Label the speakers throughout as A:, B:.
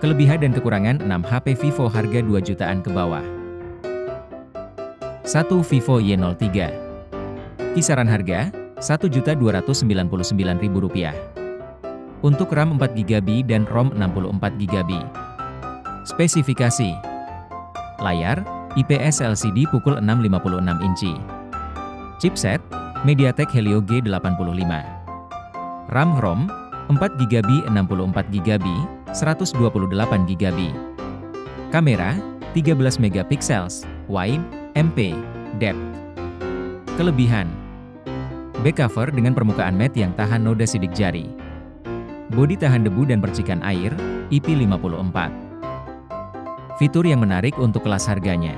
A: Kelebihan dan kekurangan 6 HP Vivo harga 2 jutaan ke bawah. 1. Vivo Y03. Kisaran harga, Rp1.299.000. Untuk RAM 4GB dan ROM 64GB. Spesifikasi: layar, IPS LCD pukul 6,56 inci. Chipset, MediaTek Helio G85. RAM/ROM, 4GB 64GB, 128GB. Kamera, 13 MP, wide, MP, depth. Kelebihan: back cover dengan permukaan matte yang tahan noda sidik jari. Bodi tahan debu dan percikan air, IP54. Fitur yang menarik untuk kelas harganya.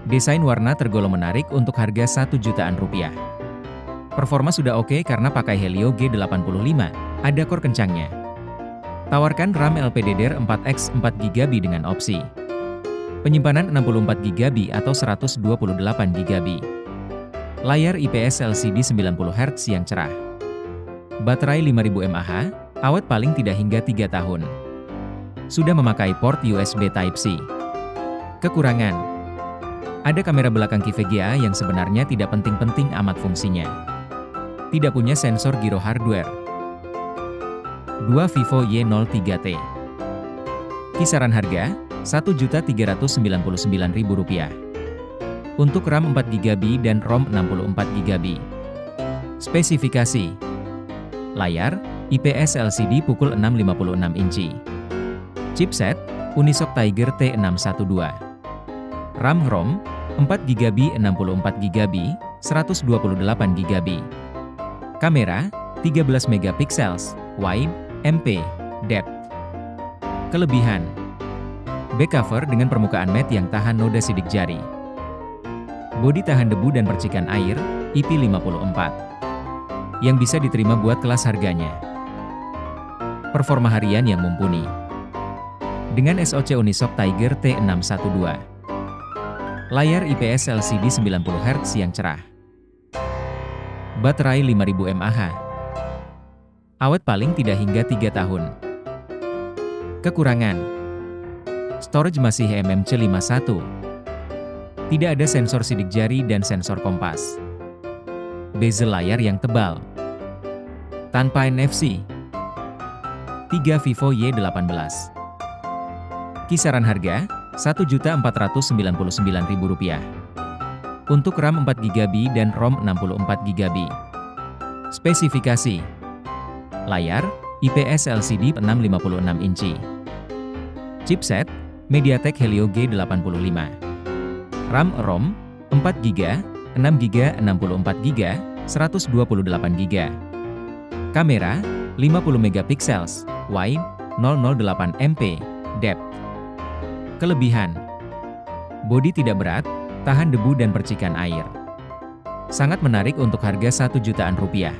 A: Desain warna tergolong menarik untuk harga 1 jutaan rupiah. Performa sudah oke karena pakai Helio G85, ada core kencangnya. Tawarkan RAM LPDDR4X 4GB dengan opsi penyimpanan 64GB atau 128GB. Layar IPS LCD 90Hz yang cerah. Baterai 5000 mAh, awet paling tidak hingga 3 tahun. Sudah memakai port USB Type-C. Kekurangan: ada kamera belakang VGA yang sebenarnya tidak penting-penting amat fungsinya. Tidak punya sensor gyro hardware. 2. Vivo Y03T. Kisaran harga, Rp1.399.000. Untuk RAM 4GB dan ROM 64GB. Spesifikasi: layar, IPS LCD pukul 6,56 inci. Chipset, Unisoc Tiger T612. RAM/ROM, 4GB 64GB, 128GB. Kamera, 13 MP, wide, MP, depth. Kelebihan: back cover dengan permukaan matte yang tahan noda sidik jari. Bodi tahan debu dan percikan air, IP54. Yang bisa diterima buat kelas harganya. Performa harian yang mumpuni. Dengan SoC Unisoc Tiger T612. Layar IPS LCD 90Hz yang cerah. Baterai 5000 mAh. Awet paling tidak hingga 3 tahun. Kekurangan: storage masih eMMC51. Tidak ada sensor sidik jari dan sensor kompas. Bezel layar yang tebal. Tanpa NFC. 3. Vivo Y18. Kisaran harga, Rp1.499.000. Untuk RAM 4GB dan ROM 64GB. Spesifikasi: layar, IPS LCD 6,56 inci. Chipset, MediaTek Helio G85. RAM/ROM, 4GB, 6GB, 64GB, 128GB. Kamera, 50 MP, wide, 008 MP, depth. Kelebihan: bodi tidak berat, tahan debu dan percikan air. Sangat menarik untuk harga 1 jutaan rupiah.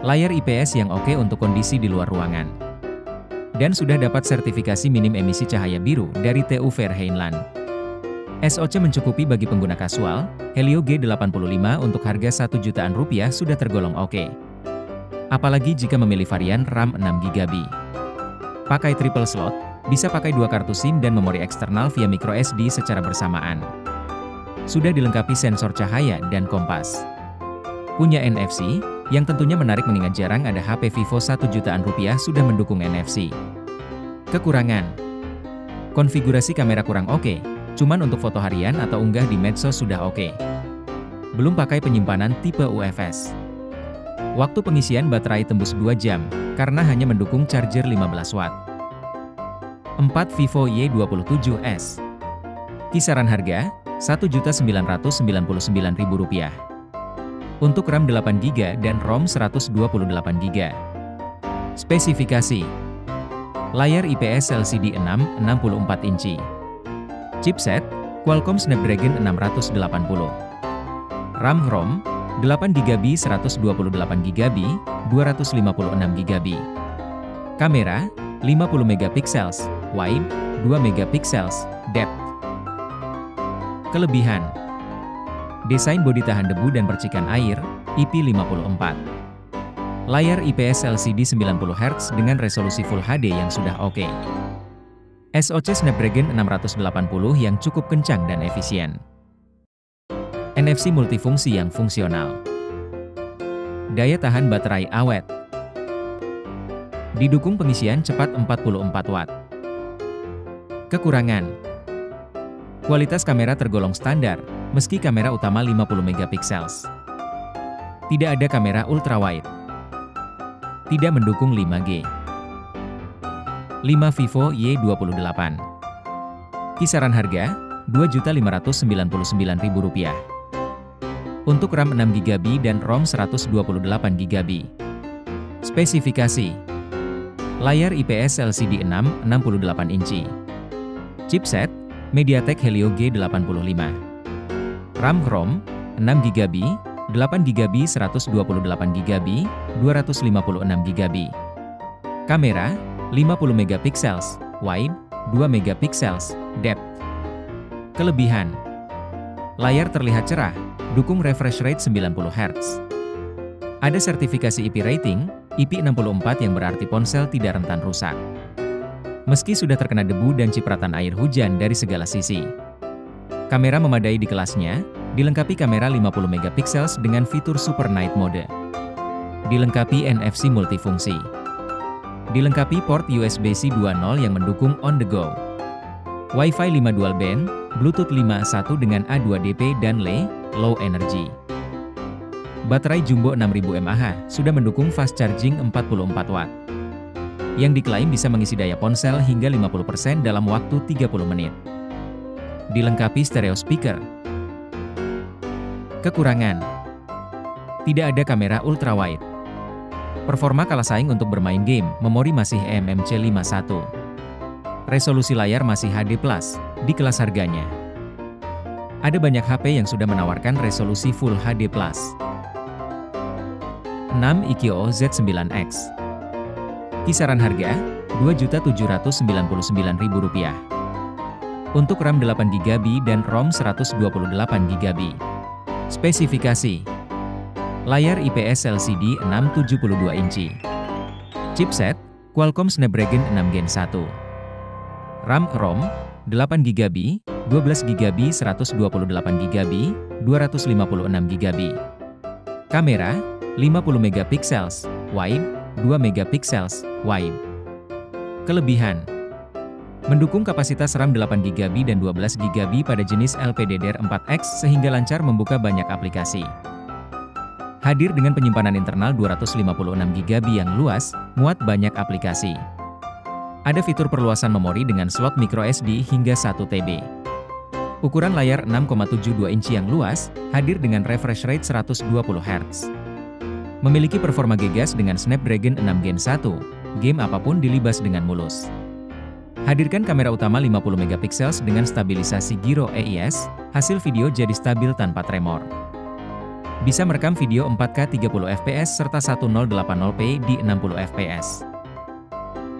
A: Layar IPS yang oke untuk kondisi di luar ruangan. Dan sudah dapat sertifikasi minim emisi cahaya biru dari TU Verheinland. SoC mencukupi bagi pengguna kasual. Helio G85 untuk harga 1 jutaan rupiah sudah tergolong oke. Apalagi jika memilih varian RAM 6GB. Pakai triple slot, bisa pakai 2 kartu SIM dan memori eksternal via microSD secara bersamaan. Sudah dilengkapi sensor cahaya dan kompas. Punya NFC, yang tentunya menarik mengingat jarang ada HP Vivo 1 jutaan rupiah sudah mendukung NFC. Kekurangan: konfigurasi kamera kurang oke, cuman untuk foto harian atau unggah di medsos sudah oke. Belum pakai penyimpanan tipe UFS. Waktu pengisian baterai tembus 2 jam, karena hanya mendukung charger 15 watt. 4. Vivo Y27s. Kisaran harga, Rp1.999.000. Untuk RAM 8GB dan ROM 128GB. Spesifikasi: layar IPS LCD 6,64 inci. Chipset, Qualcomm Snapdragon 680. RAM/ROM, 8GB 128GB, 256GB. Kamera, 50 MP, wide, 2 MP, depth. Kelebihan: desain bodi tahan debu dan percikan air, IP54. Layar IPS LCD 90Hz dengan resolusi Full HD yang sudah oke. SoC Snapdragon 680 yang cukup kencang dan efisien. NFC multifungsi yang fungsional. Daya tahan baterai awet. Didukung pengisian cepat 44 Watt. Kekurangan. Kualitas kamera tergolong standar, meski kamera utama 50 megapiksel. Tidak ada kamera ultrawide. Tidak mendukung 5G. 5 Vivo Y28. Kisaran harga Rp2.599.000. Untuk RAM 6GB dan ROM 128GB. Spesifikasi. Layar IPS LCD 68 inci. Chipset MediaTek Helio G85. RAM/ROM 6GB, 8GB, 128GB, 256GB. Kamera 50 megapiksel, wide, 2 megapiksel, depth. Kelebihan. Layar terlihat cerah, dukung refresh rate 90 Hz. Ada sertifikasi IP rating, IP64 yang berarti ponsel tidak rentan rusak. Meski sudah terkena debu dan cipratan air hujan dari segala sisi. Kamera memadai di kelasnya, dilengkapi kamera 50 megapiksel dengan fitur Super Night Mode. Dilengkapi NFC multifungsi. Dilengkapi port USB-C 2.0 yang mendukung on the go. Wi-Fi 5 dual band, Bluetooth 5.1 dengan A2DP dan low energy. Baterai jumbo 6000 mAh sudah mendukung fast charging 44 Watt. Yang diklaim bisa mengisi daya ponsel hingga 50% dalam waktu 30 menit. Dilengkapi stereo speaker. Kekurangan. Tidak ada kamera ultrawide. Performa kalah saing untuk bermain game, memori masih eMMC 5.1. Resolusi layar masih HD+, di kelas harganya. Ada banyak HP yang sudah menawarkan resolusi Full HD+. 6 iQOO Z9X. Kisaran harga Rp2.799.000. Untuk RAM 8GB dan ROM 128GB. Spesifikasi. Layar IPS LCD 672 inci. Chipset Qualcomm Snapdragon 6 Gen 1. RAM/ROM 8GB, 12GB, 128GB, 256GB. Kamera 50 megapiksel, wide, 2 megapiksel, wide. Kelebihan. Mendukung kapasitas RAM 8GB dan 12GB pada jenis LPDDR4X sehingga lancar membuka banyak aplikasi. Hadir dengan penyimpanan internal 256GB yang luas, muat banyak aplikasi. Ada fitur perluasan memori dengan slot microSD hingga 1 TB. Ukuran layar 6,72 inci yang luas, hadir dengan refresh rate 120 Hz. Memiliki performa gegas dengan Snapdragon 6 Gen 1, game apapun dilibas dengan mulus. Hadirkan kamera utama 50 megapiksel dengan stabilisasi gyro EIS, hasil video jadi stabil tanpa tremor. Bisa merekam video 4K 30fps serta 1080p di 60fps.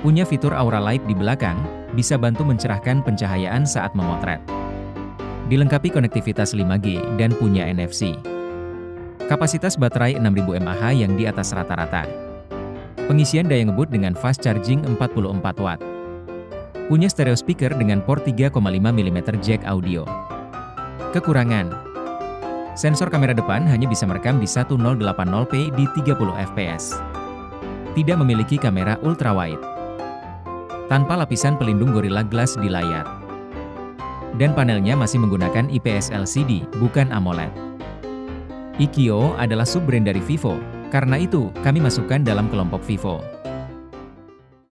A: Punya fitur Aura Light di belakang, bisa bantu mencerahkan pencahayaan saat memotret. Dilengkapi konektivitas 5G dan punya NFC. Kapasitas baterai 6000 mAh yang di atas rata-rata. Pengisian daya ngebut dengan fast charging 44 Watt. Punya stereo speaker dengan port 3,5 mm jack audio. Kekurangan. Sensor kamera depan hanya bisa merekam di 1080p di 30fps. Tidak memiliki kamera ultrawide. Tanpa lapisan pelindung Gorilla Glass di layar. Dan panelnya masih menggunakan IPS LCD, bukan AMOLED. iQOO adalah sub-brand dari Vivo, karena itu kami masukkan dalam kelompok Vivo.